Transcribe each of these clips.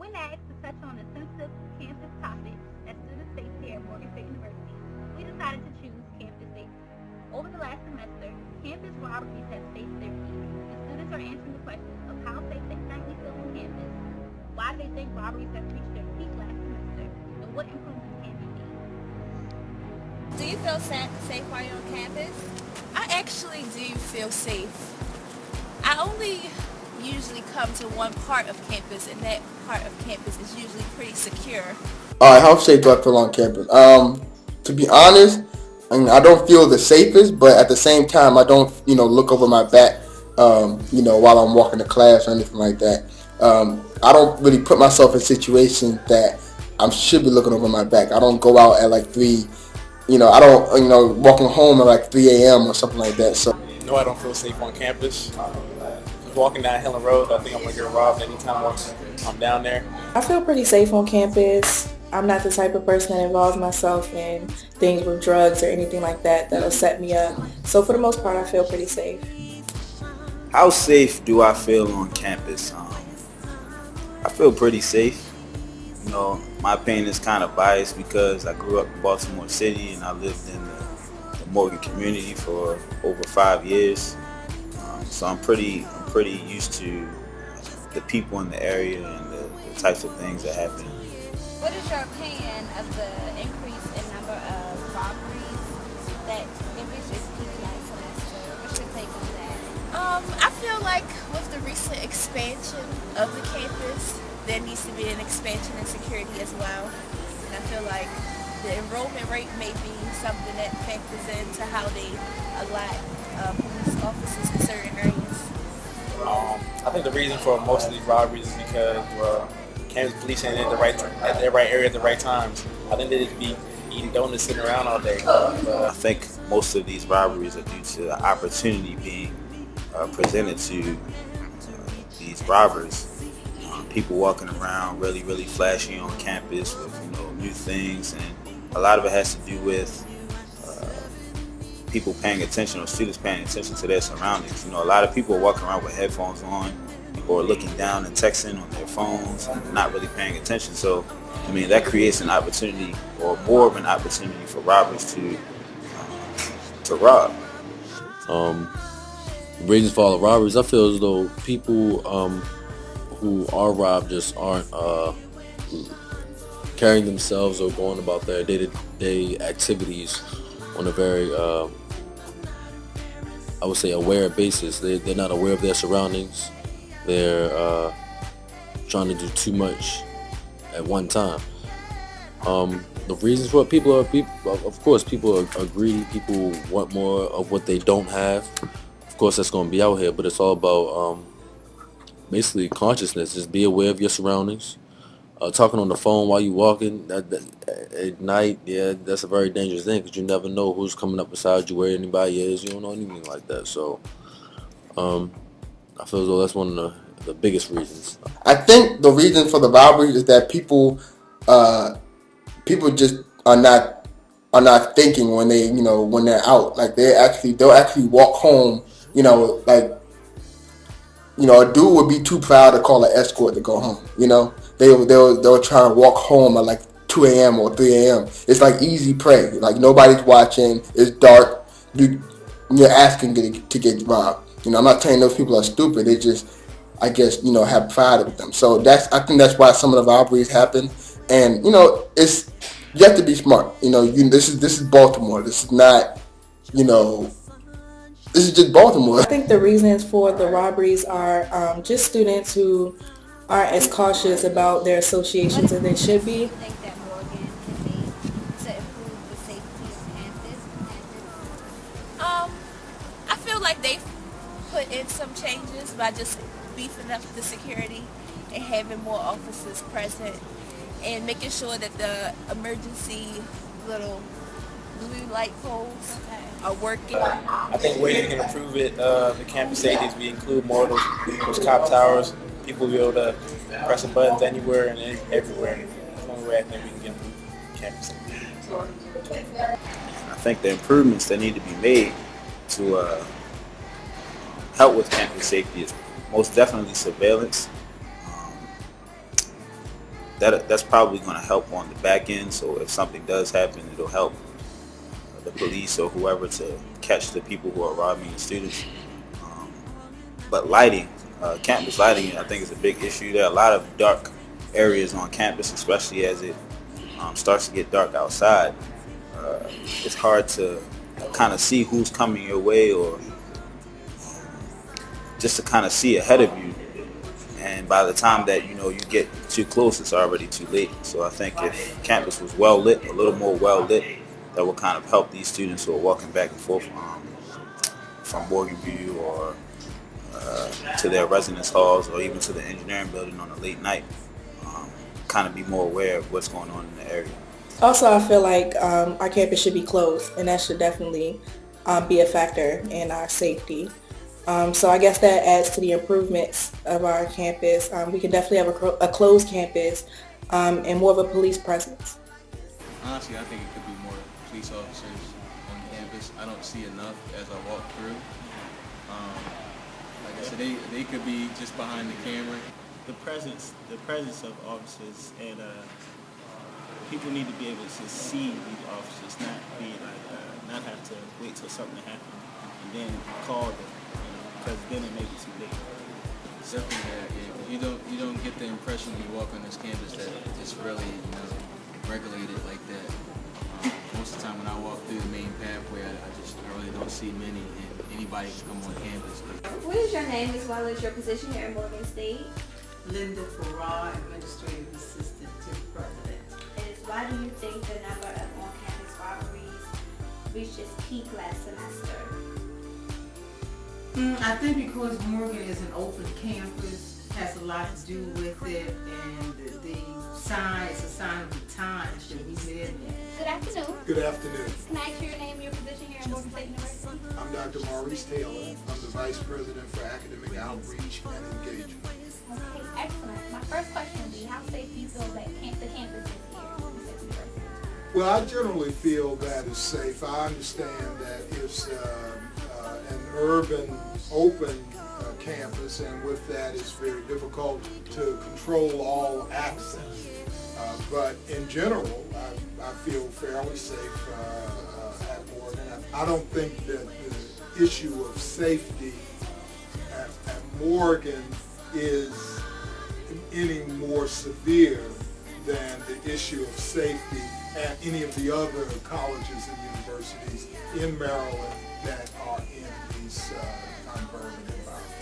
When asked to touch on a sensitive campus topic as student safety at Morgan State University, we decided to choose campus safety. Over the last semester, campus robberies have faced their peak, and students are answering the questions of how safe they currently feel on campus, why they think robberies have reached their peak last semester, and what improvements can be made. Do you feel safe while you're on campus? I actually do feel safe. I only usually come to one part of campus, and that part of campus is usually pretty secure. Alright, how safe do I feel on campus? To be honest, I don't feel the safest, but at the same time, I don't, look over my back, while I'm walking to class or anything like that. I don't really put myself in situations that I should be looking over my back. I don't go out at like 3, I don't, walking home at like 3 a.m. or something like that. So. No, I don't feel safe on campus. Walking down Hill Road, I think I'm going to get robbed anytime once I'm down there. I feel pretty safe on campus. I'm not the type of person that involves myself in things with drugs or anything like that that'll set me up. So for the most part, I feel pretty safe. How safe do I feel on campus? I feel pretty safe. My opinion is kind of biased because I grew up in Baltimore City and I lived in the Morgan community for over 5 years. So I'm pretty used to the people in the area and the types of things that happen. What is your opinion of the increase in number of robberies that it reached its peak last semester? What's your take on that? I feel like with the recent expansion of the campus, there needs to be an expansion in security as well. And I feel like the enrollment rate may be something that factors into how they allot police officers in certain areas. I think the reason for most of these robberies is because campus police ain't at the right area at the right times. I think they could be eating donuts, sitting around all day. I think most of these robberies are due to the opportunity being presented to these robbers. People walking around really, really flashy on campus with new things, and a lot of it has to do with people paying attention or students paying attention to their surroundings. A lot of people are walking around with headphones on or looking down and texting on their phones and not really paying attention. So, that creates an opportunity or more of an opportunity for robbers to rob. Reasons for all the robberies, I feel as though people who are robbed just aren't carrying themselves or going about their day-to-day activities on a very, I would say, aware basis. They're not aware of their surroundings. They're trying to do too much at one time. The reasons for it, of course, people are greedy. People want more of what they don't have. Of course, that's going to be out here, but it's all about basically consciousness. Just be aware of your surroundings. Talking on the phone while you're walking at night, that's a very dangerous thing because you never know who's coming up beside you, where anybody is. You don't know anything like that. So I feel as though that's one of the biggest reasons. I think the reason for the robbery is that people just are not thinking when when they're out. Like they'll actually walk home. A dude would be too proud to call an escort to go home. They'll try to walk home at like 2 a.m. or 3 a.m. It's like easy prey. Like nobody's watching. It's dark. You're asking to get robbed. I'm not saying those people are stupid. They just, I guess, have pride with them. So I think that's why some of the robberies happen. And it's you have to be smart. This is Baltimore. This is not, this is just Baltimore. I think the reasons for the robberies are just students who aren't as cautious about their associations as they should be. I think that Morgan can make to improve the safety on campus. I feel like they've put in some changes by just beefing up the security and having more officers present and making sure that the emergency little blue light poles are working. I think ways we can improve it, the campus safety, is we include more of those cop towers. People will be able to press the buttons anywhere and everywhere. That's the only way I think we can improve campus safety. I think the improvements that need to be made to help with campus safety is most definitely surveillance. that's probably going to help on the back end. So if something does happen, it'll help the police or whoever to catch the people who are robbing the students. Um, but lighting, campus lighting, I think is a big issue. There are a lot of dark areas on campus, especially as it starts to get dark outside. It's hard to kind of see who's coming your way, or just to kind of see ahead of you. And by the time that you get too close, it's already too late. So I think if campus was well lit, a little more well lit, that would kind of help these students who are walking back and forth from Morgan View or to their residence halls, or even to the engineering building on a late night, kind of be more aware of what's going on in the area. Also, I feel like our campus should be closed, and that should definitely be a factor in our safety. So I guess that adds to the improvements of our campus. We can definitely have a closed campus and more of a police presence. Honestly, I think it could be more police officers on campus. I don't see enough as I walk through. Like I said, they could be just behind the camera. The presence of officers, and people need to be able to see these officers, not have to wait till something happens and then call them, because then it may be too late. Definitely, you don't get the impression when you walk on this campus that it's really regulated like that. Most of the time when I walk through the main pathway, I really don't see many, and anybody can come on campus. What is your name as well as your position here at Morgan State? Linda Farrar, Administrative Assistant to the President. Why do you think the number of on-campus robberies reached its peak last semester? I think because Morgan is an open campus, has a lot to do with it, and the sign is a sign of the times that we live in. Good afternoon. Good afternoon. Can I ask your name and your position here at Morgan State University? I'm Dr. Maurice Taylor. I'm the Vice President for Academic Outreach and Engagement. Okay, excellent. My first question would be, how safe do you feel that the campus is here at Morgan State University? Well, I generally feel that it's safe. I understand that it's an urban, open campus, and with that it's very difficult to control all access. But in general, I feel fairly safe at Morgan. I don't think that the issue of safety at Morgan is any more severe than the issue of safety at any of the other colleges and universities in Maryland that are in these urban environments.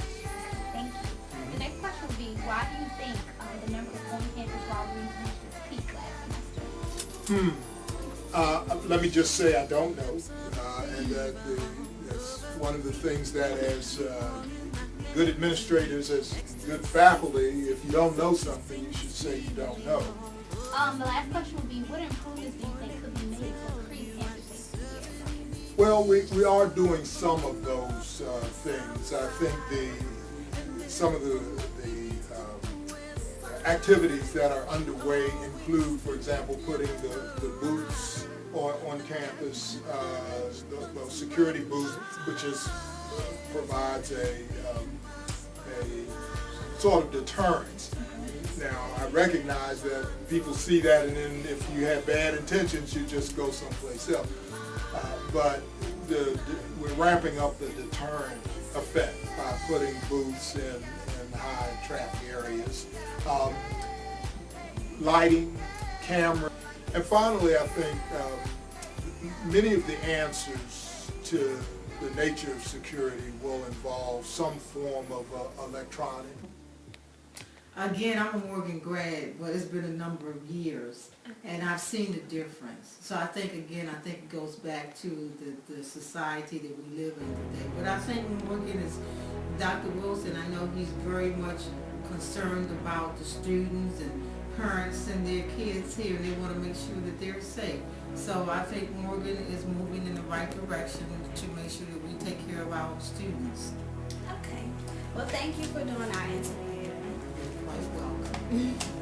Thank you. The next question would be, why do you think the number of on-campus robberies reached its peak last semester? Let me just say I don't know, and that's one of the things that as good administrators, as good faculty, if you don't know something, you should say you don't know. The last question would be, what improvements do you think could be made to increase campus safety? Well, we are doing some of those things. I think some of the activities that are underway include, for example, putting the booths on campus, those security booths, which provides a sort of deterrence. Now, I recognize that people see that, and then if you have bad intentions, you just go someplace else. But we're ramping up the deterrent effect by putting booths in high traffic areas, lighting, camera, and finally, I think many of the answers to the nature of security will involve some form of electronic. Again, I'm a Morgan grad, but it's been a number of years, and I've seen the difference. So I think it goes back to the society that we live in today. But I think Morgan is, Dr. Wilson, I know he's very much concerned about the students and parents and their kids here, and they want to make sure that they're safe. So I think Morgan is moving in the right direction to make sure that we take care of our students. Okay. Well, thank you for doing our interview. You're quite welcome.